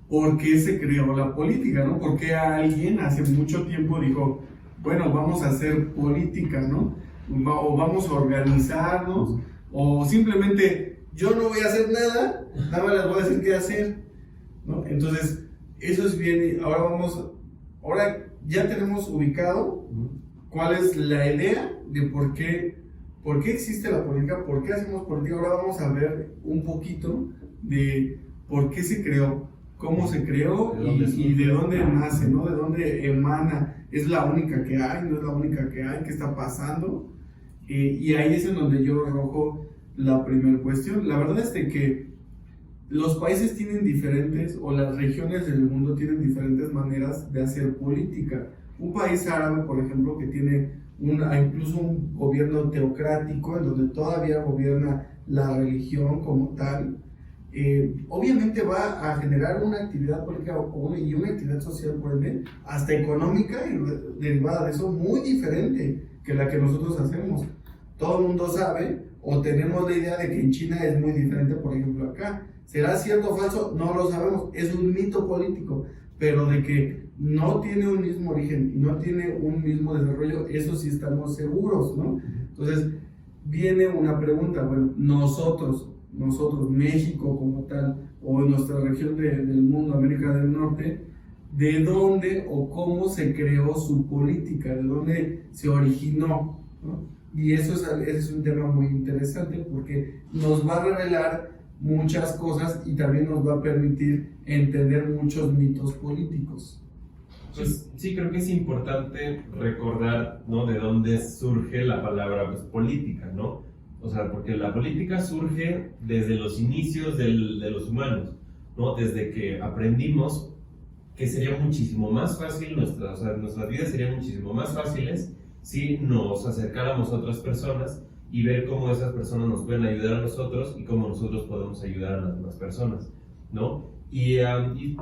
¿por qué se creó la política, no? ¿Por qué alguien hace mucho tiempo dijo, bueno, vamos a hacer política, ¿no? O vamos a organizarnos, o simplemente yo no voy a hacer nada, nada más les voy a decir qué hacer, ¿no? Entonces eso es bien. Ahora ya tenemos ubicado cuál es la idea de por qué existe la política, por qué hacemos política. Ahora vamos a ver un poquito de por qué se creó, cómo se creó y de dónde nace, ¿no? De dónde emana. ¿Es la única que hay? ¿No es la única que hay? ¿Qué está pasando? Y ahí es en donde yo arrojo la primera cuestión. La verdad es de que los países tienen diferentes, o las regiones del mundo tienen diferentes maneras de hacer política. Un país árabe, por ejemplo, que tiene incluso un gobierno teocrático, en donde todavía gobierna la religión como tal, obviamente va a generar una actividad política y una actividad social, por ende, hasta económica y derivada de eso, muy diferente que la que nosotros hacemos. Todo el mundo sabe, o tenemos la idea de que en China es muy diferente, por ejemplo, acá. ¿Será cierto o falso? No lo sabemos, es un mito político, pero de que no tiene un mismo origen y no tiene un mismo desarrollo, eso sí estamos seguros, ¿no? Entonces, viene una pregunta, bueno, nosotros, México como tal, o en nuestra región del mundo, América del Norte, ¿de dónde o cómo se creó su política? ¿De dónde se originó? ¿No? Y ese es un tema muy interesante porque nos va a revelar muchas cosas y también nos va a permitir entender muchos mitos políticos.
Pues sí, creo que es importante recordar, ¿no?, de dónde surge la palabra, pues, política, ¿no? O sea, porque la política surge desde los inicios de los humanos, ¿no? Desde que aprendimos que sería muchísimo más fácil, nuestras vidas serían muchísimo más fáciles si nos acercáramos a otras personas y ver cómo esas personas nos pueden ayudar a nosotros y cómo nosotros podemos ayudar a las demás personas, ¿no? Y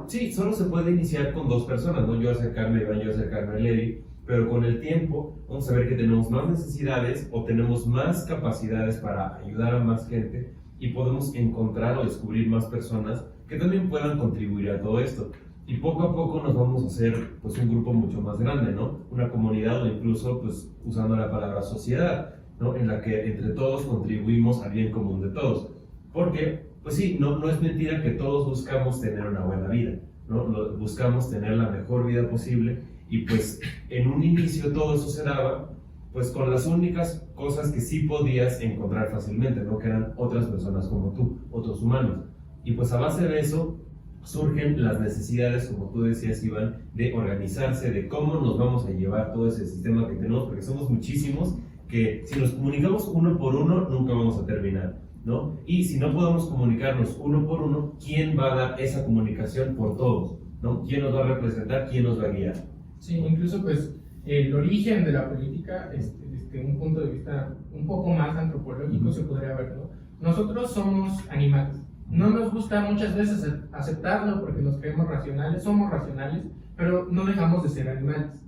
sí, solo se puede iniciar con dos personas, ¿no? Yo acercarme a Iván, yo acercarme a Levi, pero con el tiempo vamos a ver que tenemos más necesidades o tenemos más capacidades para ayudar a más gente y podemos encontrar o descubrir más personas que también puedan contribuir a todo esto. Y poco a poco nos vamos a hacer, pues, un grupo mucho más grande, ¿no? Una comunidad, o incluso, pues, usando la palabra sociedad, ¿no? En la que entre todos contribuimos al bien común de todos. Porque, pues sí, no es mentira que todos buscamos tener una buena vida, ¿no? Buscamos tener la mejor vida posible y, pues, en un inicio todo eso se daba, pues, con las únicas cosas que sí podías encontrar fácilmente, ¿no? Que eran otras personas como tú, otros humanos. Y, pues, a base de eso surgen las necesidades, como tú decías, Iván, de organizarse, de cómo nos vamos a llevar todo ese sistema que tenemos, porque somos muchísimos, que si nos comunicamos uno por uno, nunca vamos a terminar, ¿no? Y si no podemos comunicarnos uno por uno, ¿quién va a dar esa comunicación por todos? ¿No? ¿Quién nos va a representar? ¿Quién nos va a guiar?
Sí, incluso pues el origen de la política, desde un punto de vista un poco más antropológico, se podría ver, ¿no? Nosotros somos animales. No nos gusta muchas veces aceptarlo porque nos creemos racionales, somos racionales, pero no dejamos de ser animales.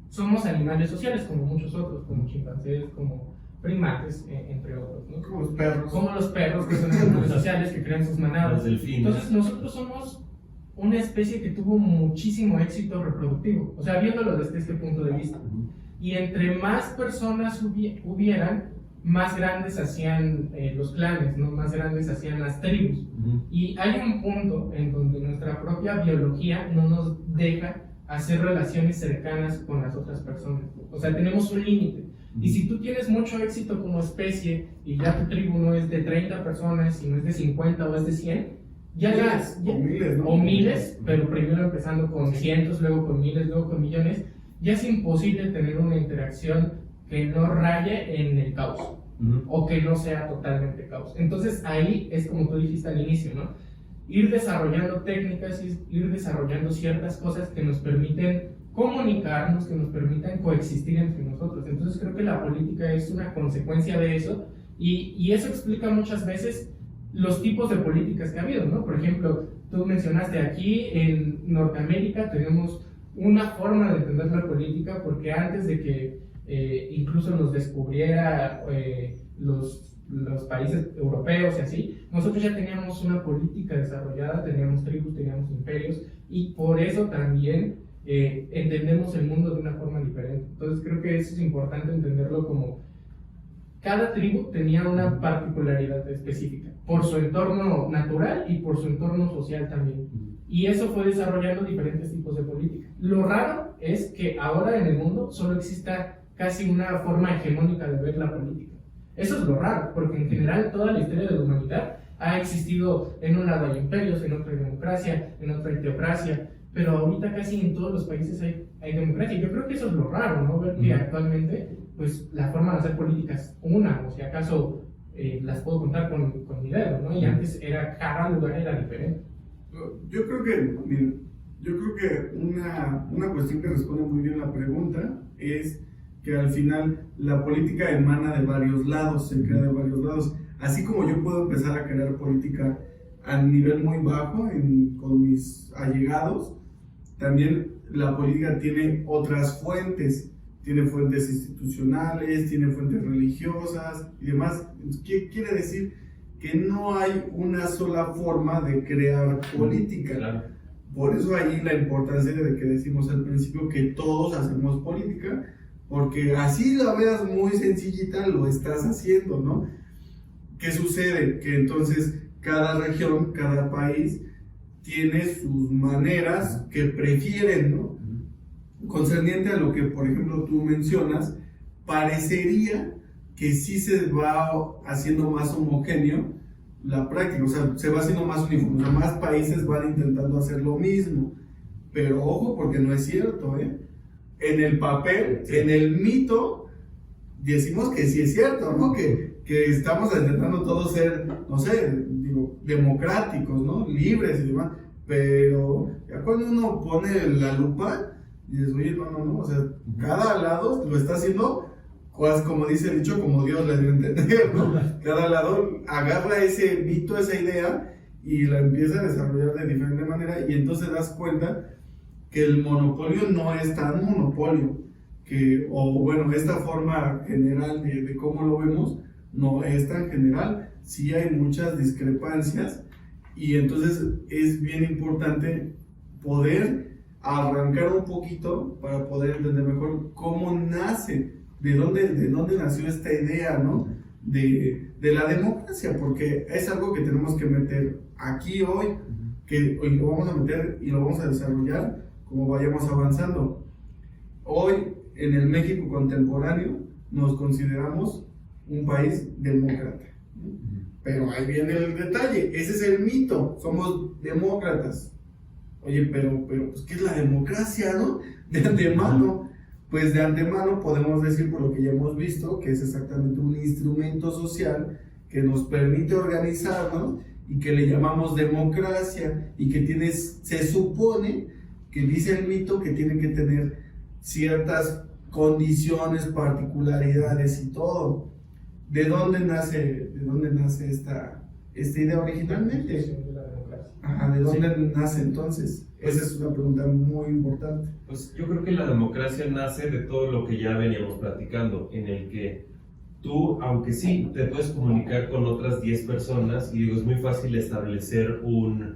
Somos animales sociales como muchos otros, como chimpancés, como primates, entre otros, ¿no?
Como los perros.
Como los perros, que son animales sociales, que crean sus manadas.
Los delfines.
Entonces nosotros somos una especie que tuvo muchísimo éxito reproductivo, o sea, viéndolo desde este punto de vista. Y entre más personas hubieran, más grandes hacían los clanes, ¿no? Más grandes hacían las tribus. Y hay un punto en donde nuestra propia biología no nos deja hacer relaciones cercanas con las otras personas. O sea, tenemos un límite. Y si tú tienes mucho éxito como especie y ya tu tribu no es de 30 personas, sino es de 50 o es de 100,
o miles, ¿no?
O miles, pero primero empezando con cientos, luego con miles, luego con millones, ya es imposible tener una interacción que no raye en el caos, o que no sea totalmente caos. Entonces ahí es como tú dijiste al inicio, ¿no? Ir desarrollando técnicas, ir desarrollando ciertas cosas que nos permiten comunicarnos, que nos permitan coexistir entre nosotros. Entonces creo que la política es una consecuencia de eso, y eso explica muchas veces los tipos de políticas que ha habido, ¿no? Por ejemplo, tú mencionaste aquí en Norteamérica tenemos una forma de entender la política, porque antes de que incluso nos descubriera los países europeos y así, nosotros ya teníamos una política desarrollada, teníamos tribus, teníamos imperios, y por eso también entendemos el mundo de una forma diferente. Entonces creo que eso es importante entenderlo como cada tribu tenía una particularidad específica, por su entorno natural y por su entorno social también. Y eso fue desarrollando diferentes tipos de política. Lo raro es que ahora en el mundo solo exista casi una forma hegemónica de ver la política. Eso es lo raro, porque en general toda la historia de la humanidad ha existido. En un lado hay imperios, en otro hay democracia, en otro hay teocracia, pero ahorita casi en todos los países hay democracia. Yo creo que eso es lo raro, ¿no? Ver que actualmente pues la forma de hacer políticas una, o si acaso las puedo contar con mi dedo, ¿no? Y antes cada lugar era diferente.
Yo creo que, miren, Yo creo que una cuestión que responde muy bien la pregunta es que al final la política emana de varios lados, se crea de varios lados. Así como yo puedo empezar a crear política a nivel muy bajo con mis allegados, también la política tiene otras fuentes. Tiene fuentes institucionales, tiene fuentes religiosas y demás. ¿Qué quiere decir? Que no hay una sola forma de crear política.
Claro.
Por eso ahí la importancia de que decimos al principio que todos hacemos política, porque así la veas muy sencillita, lo estás haciendo, ¿no? ¿Qué sucede? Que entonces cada región, cada país tiene sus maneras que prefieren, ¿no? Concerniente a lo que, por ejemplo, tú mencionas, parecería que sí se va haciendo más homogéneo la práctica, o sea, se va haciendo más uniforme, o sea, más países van intentando hacer lo mismo, pero ojo, porque no es cierto, ¿eh? En el papel, en el mito, decimos que sí es cierto, ¿no? Que estamos intentando todos ser, no sé, digo, democráticos, ¿no? Libres y demás, pero ya cuando uno pone la lupa, y dices, oye, no, o sea, cada lado lo está haciendo, pues, como dice el dicho, como Dios le dio a entender, ¿no? Cada lado agarra ese mito, esa idea, y la empieza a desarrollar de diferente manera, y entonces das cuenta que el monopolio no es tan monopolio, o bueno, esta forma general de cómo lo vemos, no es tan general, sí hay muchas discrepancias, y entonces es bien importante poder arrancar un poquito para poder entender mejor cómo nace, de dónde nació esta idea, ¿no? De la democracia, porque es algo que tenemos que meter aquí hoy, que hoy lo vamos a meter y lo vamos a desarrollar como vayamos avanzando. Hoy, en el México contemporáneo, nos consideramos un país demócrata. Pero ahí viene el detalle, ese es el mito, somos demócratas. Oye, pero pues, ¿qué es la democracia, no? De antemano, pues de antemano podemos decir, por lo que ya hemos visto, que es exactamente un instrumento social que nos permite organizarnos y que le llamamos democracia y que se supone que dice el mito que tiene que tener ciertas condiciones, particularidades y todo. ¿De dónde nace esta idea originalmente? Ajá, ¿de dónde nace entonces? Esa es una pregunta muy importante.
Pues yo creo que la democracia nace de todo lo que ya veníamos platicando, en el que tú, aunque sí te puedes comunicar con otras 10 personas, y digo, es muy fácil establecer una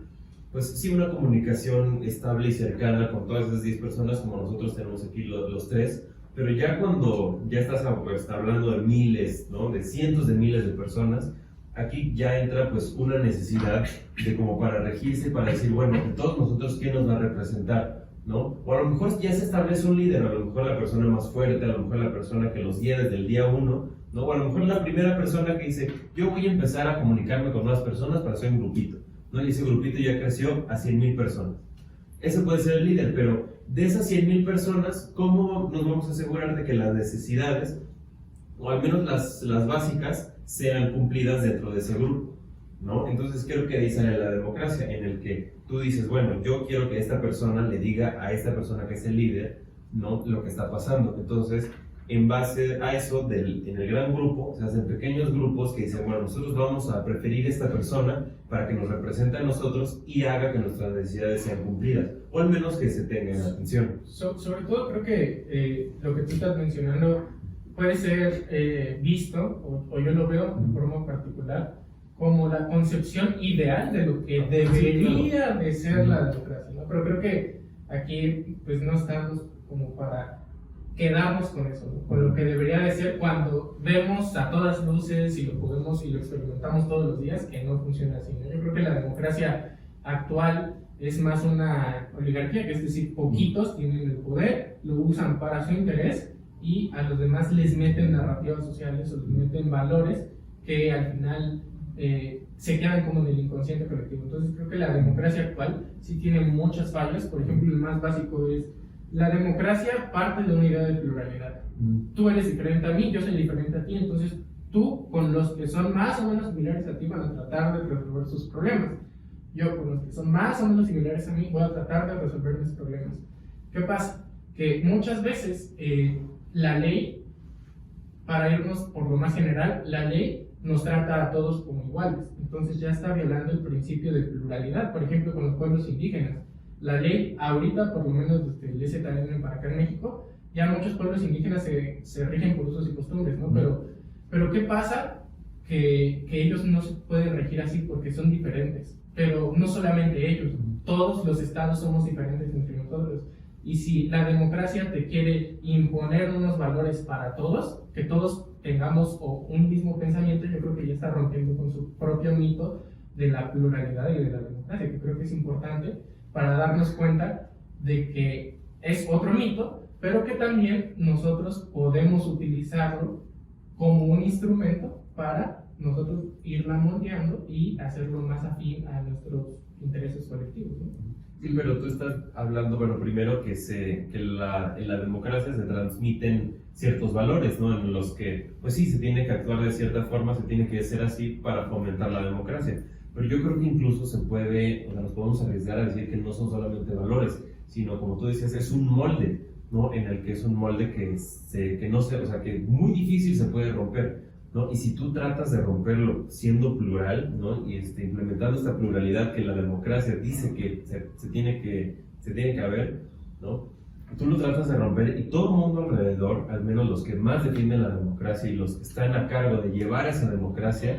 comunicación estable y cercana con todas esas 10 personas, como nosotros tenemos aquí los tres, pero ya cuando ya estás hablando de miles, ¿no? De cientos de miles de personas, aquí ya entra pues una necesidad de como para regirse, para decir, bueno, de todos nosotros, ¿quién nos va a representar? ¿No? O a lo mejor ya se establece un líder, a lo mejor la persona más fuerte, a lo mejor la persona que los guía desde el día 1, ¿no? O a lo mejor la primera persona que dice, yo voy a empezar a comunicarme con más personas para hacer un grupito, ¿no? Y ese grupito ya creció a 100,000 personas. Ese puede ser el líder, pero de esas 100,000 personas, ¿cómo nos vamos a asegurar de que las necesidades, o al menos las básicas, sean cumplidas dentro de ese grupo, ¿no? Entonces creo que ahí sale la democracia, en el que tú dices, bueno, yo quiero que esta persona le diga a esta persona que es el líder, ¿no? Lo que está pasando. Entonces, en base a eso, en el gran grupo, se hacen pequeños grupos que dicen, bueno, nosotros vamos a preferir esta persona para que nos represente a nosotros y haga que nuestras necesidades sean cumplidas, o al menos que se tenga en atención.
Sobre todo creo que lo que tú estás mencionando puede ser visto, o yo lo veo de forma particular, como la concepción ideal de lo que debería de ser la democracia, ¿no? Pero creo que aquí pues no estamos como para quedarnos con eso, ¿no? Con lo que debería de ser cuando vemos a todas luces y lo podemos y lo experimentamos todos los días, que no funciona así, ¿no? Yo creo que la democracia actual es más una oligarquía, que es decir, poquitos tienen el poder, lo usan para su interés y a los demás les meten narrativas sociales o les meten valores que al final se quedan como en el inconsciente colectivo. Entonces creo que la democracia actual sí tiene muchas fallas. Por ejemplo, el más básico es la democracia parte de una idea de pluralidad. Tú eres diferente a mí, yo soy diferente a ti, entonces tú con los que son más o menos similares a ti van a tratar de resolver sus problemas. yo con los que son más o menos similares a mí voy a tratar de resolver mis problemas. ¿Qué pasa? Que muchas veces la ley, para irnos por lo más general, la ley nos trata a todos como iguales, entonces ya está violando el principio de pluralidad. Por ejemplo, con los pueblos indígenas, la ley ahorita, por lo menos desde el STN para acá en México, ya muchos pueblos indígenas se rigen por usos y costumbres, ¿no? Pero ¿qué pasa? Que ellos no se pueden regir así porque son diferentes, pero no solamente ellos, todos los estados somos diferentes entre nosotros. Y si la democracia te quiere imponer unos valores para todos, que todos tengamos un mismo pensamiento, yo creo que ya está rompiendo con su propio mito de la pluralidad y de la democracia, que creo que es importante para darnos cuenta de que es otro mito, pero que también nosotros podemos utilizarlo como un instrumento para nosotros irla moldeando y hacerlo más afín a nuestros intereses colectivos, ¿no?
Sí, pero tú estás hablando, bueno, primero que en la democracia se transmiten ciertos valores, ¿no? En los que, pues sí, se tiene que actuar de cierta forma, se tiene que ser así para fomentar la democracia. Pero yo creo que incluso se puede, o sea, nos podemos arriesgar a decir que no son solamente valores, sino, como tú decías, es un molde, ¿no? En el que es un molde que no se, o sea, que muy difícil se puede romper, ¿no? Y si tú tratas de romperlo siendo plural, ¿no? Y implementando esta pluralidad que la democracia dice que se tiene que haber, ¿no? Tú lo tratas de romper y todo el mundo alrededor, al menos los que más defienden la democracia y los que están a cargo de llevar esa democracia,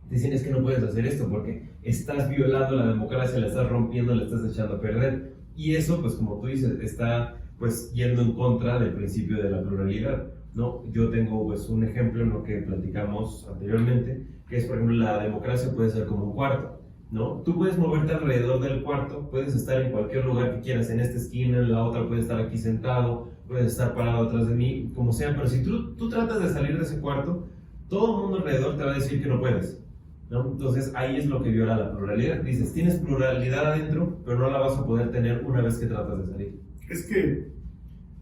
dicen: es que no puedes hacer esto porque estás violando la democracia, la estás rompiendo, la estás echando a perder. Y eso, pues como tú dices, está pues yendo en contra del principio de la pluralidad, ¿no? Yo tengo pues un ejemplo en lo que platicamos anteriormente, que es, por ejemplo, la democracia puede ser como un cuarto, ¿no? Tú puedes moverte alrededor del cuarto, puedes estar en cualquier lugar que quieras, en esta esquina, en la otra, puedes estar aquí sentado, puedes estar parado atrás de mí, como sea, pero si tú tratas de salir de ese cuarto, todo el mundo alrededor te va a decir que no puedes, ¿no? Entonces ahí es lo que viola la pluralidad. Dices, tienes pluralidad adentro, pero no la vas a poder tener una vez que tratas de salir.
Es que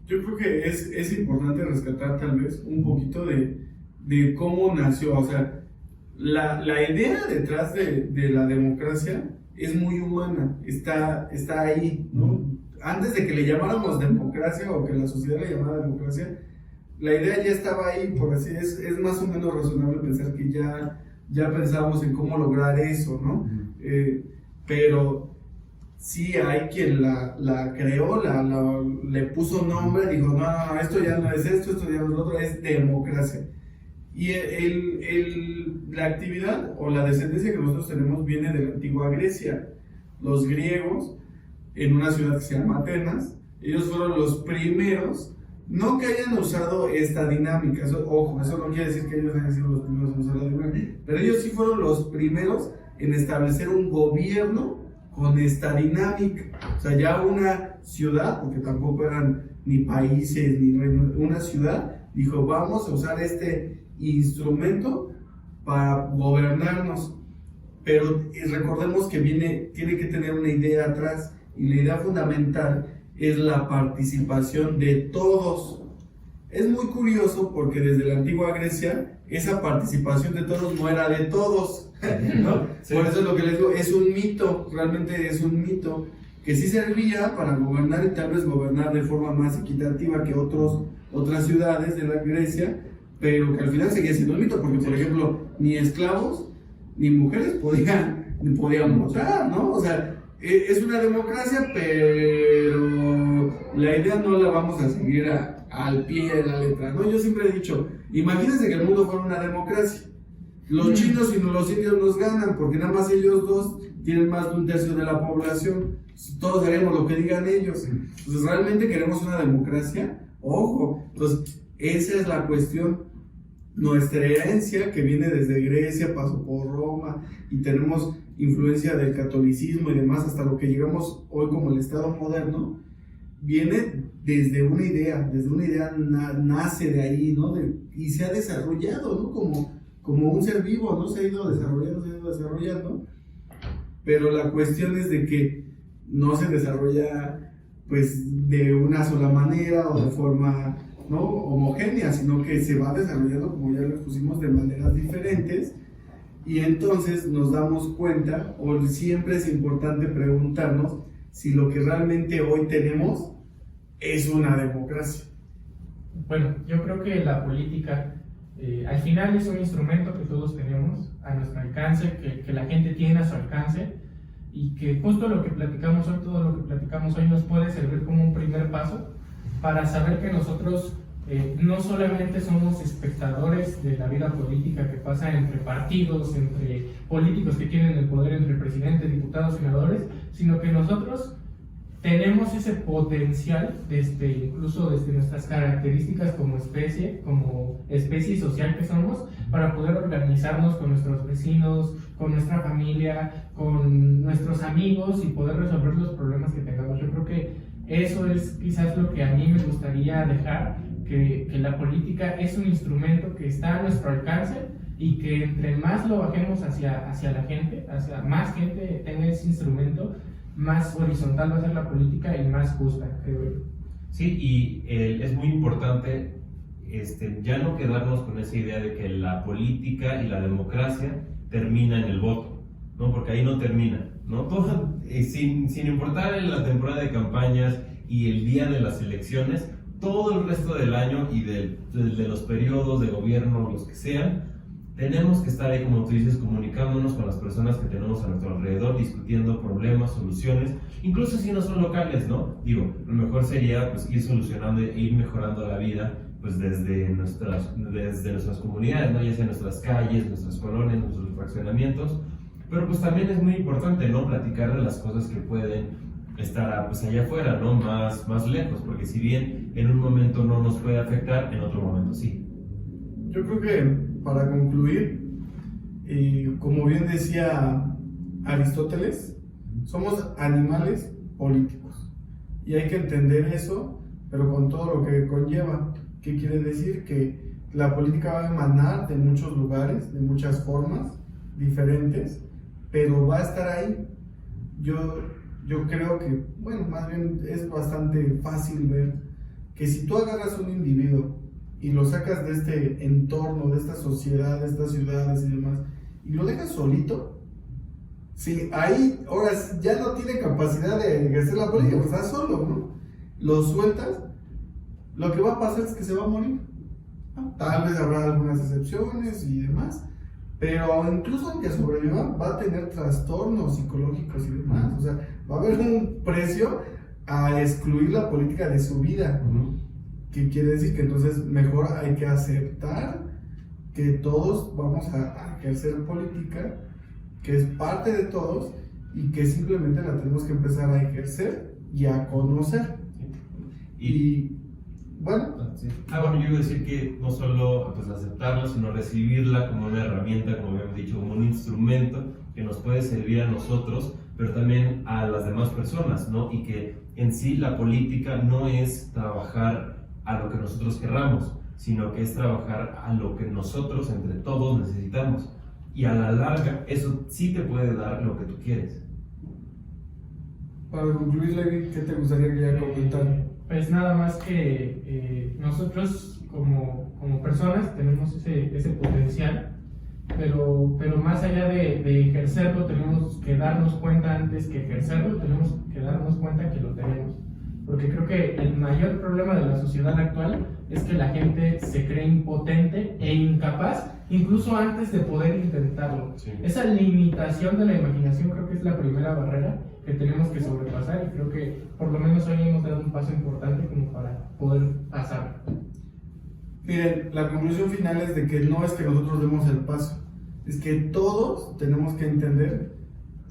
yo creo que es importante rescatar tal vez un poquito de cómo nació, o sea, la idea detrás de la democracia es muy humana, está ahí, ¿no? Antes de que le llamáramos democracia o que la sociedad le llamara democracia, la idea ya estaba ahí, por así es más o menos razonable pensar que ya pensábamos en cómo lograr eso, ¿no? Pero sí hay quien la creó, le puso nombre, dijo, no, esto ya no es esto ya no es lo otro, es democracia. Y la actividad o la descendencia que nosotros tenemos viene de la antigua Grecia. Los griegos, en una ciudad que se llama Atenas, ellos fueron los primeros, no que hayan usado esta dinámica, ojo, eso no quiere decir que ellos hayan sido los primeros en usar la dinámica, pero ellos sí fueron los primeros en establecer un gobierno con esta dinámica. O sea, ya una ciudad, porque tampoco eran ni países ni reinos, una ciudad dijo, vamos a usar este instrumento para gobernarnos, pero recordemos que tiene que tener una idea atrás, y la idea fundamental es la participación de todos. Es muy curioso porque desde la antigua Grecia esa participación de todos no era de todos, ¿no? Sí. Por eso es lo que les digo, es un mito, realmente es un mito que sí servía para gobernar, y tal vez gobernar de forma más equitativa que otras ciudades de la Grecia, pero que al final seguía siendo un mito, porque por ejemplo ni esclavos ni mujeres podían votar, ¿no? O sea, es una democracia, pero la idea no la vamos a seguir al pie de la letra, ¿no? Yo siempre he dicho, imagínense que el mundo fuera una democracia. Los chinos y los indios nos ganan, porque nada más ellos dos tienen más de un tercio de la población. Todos haremos lo que digan ellos. Entonces, ¿realmente queremos una democracia? Ojo. Entonces, esa es la cuestión. Nuestra herencia, que viene desde Grecia, pasó por Roma, y tenemos influencia del catolicismo y demás, hasta lo que llegamos hoy como el Estado moderno, viene desde una idea, nace de ahí, ¿no? Y se ha desarrollado, ¿no? Como un ser vivo, ¿no? Se ha ido desarrollando, pero la cuestión es de que no se desarrolla, pues, de una sola manera o de forma, ¿no?, homogénea, sino que se va desarrollando, como ya lo pusimos, de maneras diferentes, Y entonces nos damos cuenta, o siempre es importante preguntarnos si lo que realmente hoy tenemos es una democracia.
Bueno, yo creo que la política al final es un instrumento que todos tenemos a nuestro alcance, que la gente tiene a su alcance, y que justo lo que platicamos hoy, todo lo que platicamos hoy nos puede servir como un primer paso para saber que nosotros no solamente somos espectadores de la vida política que pasa entre partidos, entre políticos que tienen el poder, entre presidentes, diputados, senadores, sino que nosotros tenemos ese potencial, incluso desde nuestras características como especie social que somos, para poder organizarnos con nuestros vecinos, con nuestra familia, con nuestros amigos y poder resolver los problemas que tengamos. Yo creo que eso es quizás lo que a mí me gustaría dejar, que la política es un instrumento que está a nuestro alcance y que entre más lo bajemos hacia la gente, hacia más gente tenga ese instrumento, más horizontal va a ser la política y más justa, creo yo.
Sí, y es muy importante ya no quedarnos con esa idea de que la política y la democracia termina en el voto, ¿no? Porque ahí no termina, ¿no? Todo, sin importar en la temporada de campañas y el día de las elecciones, todo el resto del año y de los periodos de gobierno, los que sean, tenemos que estar ahí, como tú dices, comunicándonos con las personas que tenemos a nuestro alrededor, discutiendo problemas, soluciones, incluso si no son locales, ¿no? Digo, lo mejor sería pues ir solucionando e ir mejorando la vida pues desde nuestras comunidades, ¿no? Ya sea nuestras calles, nuestras colonias, nuestros fraccionamientos, pero pues también es muy importante, ¿no? Platicar de las cosas que pueden estar pues allá afuera, ¿no? Más lejos, porque si bien en un momento no nos puede afectar, en otro momento sí.
Yo creo que para concluir, como bien decía Aristóteles, somos animales políticos y hay que entender eso, pero con todo lo que conlleva. ¿Qué quiere decir? Que la política va a emanar de muchos lugares, de muchas formas diferentes, pero va a estar ahí. Yo creo que, bueno, más bien es bastante fácil ver que si tú agarras un individuo y lo sacas de este entorno, de esta sociedad, de estas ciudades y demás, y lo dejas solito, sí, ahí ahora ya no tiene capacidad de ejercer la política, está solo, ¿no? Lo sueltas, lo que va a pasar es que se va a morir, ¿no? Tal vez habrá algunas excepciones y demás, pero incluso aunque sobreviva, va a tener trastornos psicológicos y demás, o sea, va a haber un precio a excluir la política de su vida. ¿Qué quiere decir? Que entonces mejor hay que aceptar que todos vamos a ejercer política, que es parte de todos y que simplemente la tenemos que empezar a ejercer y a conocer. Y bueno.
Sí. Bueno, yo iba a decir que no solo pues, aceptarla, sino recibirla como una herramienta, como habíamos dicho, como un instrumento que nos puede servir a nosotros, pero también a las demás personas, ¿no? Y que en sí la política no es trabajar a lo que nosotros querramos, sino que es trabajar a lo que nosotros entre todos necesitamos. Y a la larga, eso sí te puede dar lo que tú quieres.
Para concluir, Levi, ¿qué te gustaría que ya comentar?
Pues nada más que nosotros como personas tenemos ese potencial, pero más allá de ejercerlo, tenemos que darnos cuenta antes que ejercerlo, tenemos que darnos cuenta que lo tenemos. Porque creo que el mayor problema de la sociedad actual es que la gente se cree impotente e incapaz, incluso antes de poder intentarlo. Sí. Esa limitación de la imaginación creo que es la primera barrera que tenemos que sobrepasar, y creo que por lo menos hoy hemos dado un paso importante como para poder pasar.
Miren, la conclusión final es de que no es que nosotros demos el paso, es que todos tenemos que entender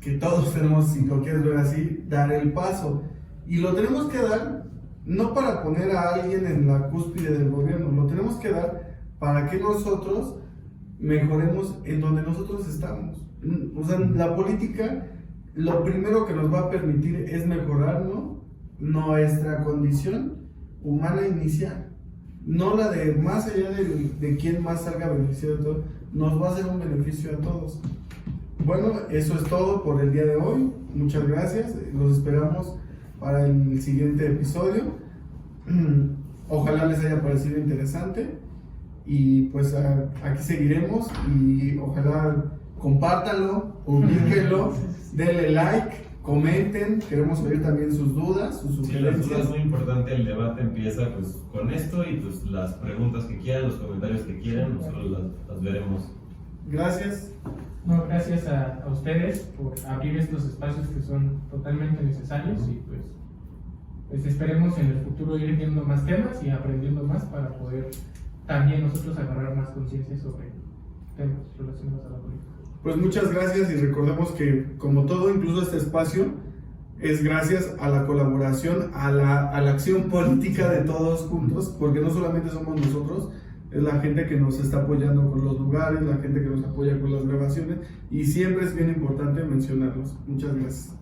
que todos tenemos, si lo quieres ver así, dar el paso. Y lo tenemos que dar no para poner a alguien en la cúspide del gobierno, lo tenemos que dar para que nosotros mejoremos en donde nosotros estamos. O sea, la política lo primero que nos va a permitir es mejorar, ¿no? Nuestra condición humana inicial, no la de más allá de quién más salga beneficiado de todo, nos va a hacer un beneficio a todos. Bueno, eso es todo por el día de hoy. Muchas gracias, los esperamos para el siguiente episodio. Ojalá les haya parecido interesante y pues aquí seguiremos y ojalá compártanlo, publíquenlo, denle like, comenten, queremos oír también sus dudas, sus
Sí, las
sugerencias.
dudas es muy importante, el debate empieza pues con esto y pues las preguntas que quieran, los comentarios que quieran, nosotros las veremos.
Gracias.
No, gracias a ustedes por abrir estos espacios que son totalmente necesarios y pues esperemos en el futuro ir viendo más temas y aprendiendo más para poder también nosotros agarrar más conciencia sobre temas relacionados a la política.
Pues muchas gracias y recordemos que como todo, incluso este espacio, es gracias a la colaboración, a la acción política de todos juntos, porque no solamente somos nosotros, es la gente que nos está apoyando con los lugares, la gente que nos apoya con las grabaciones, y siempre es bien importante mencionarlos. Muchas gracias.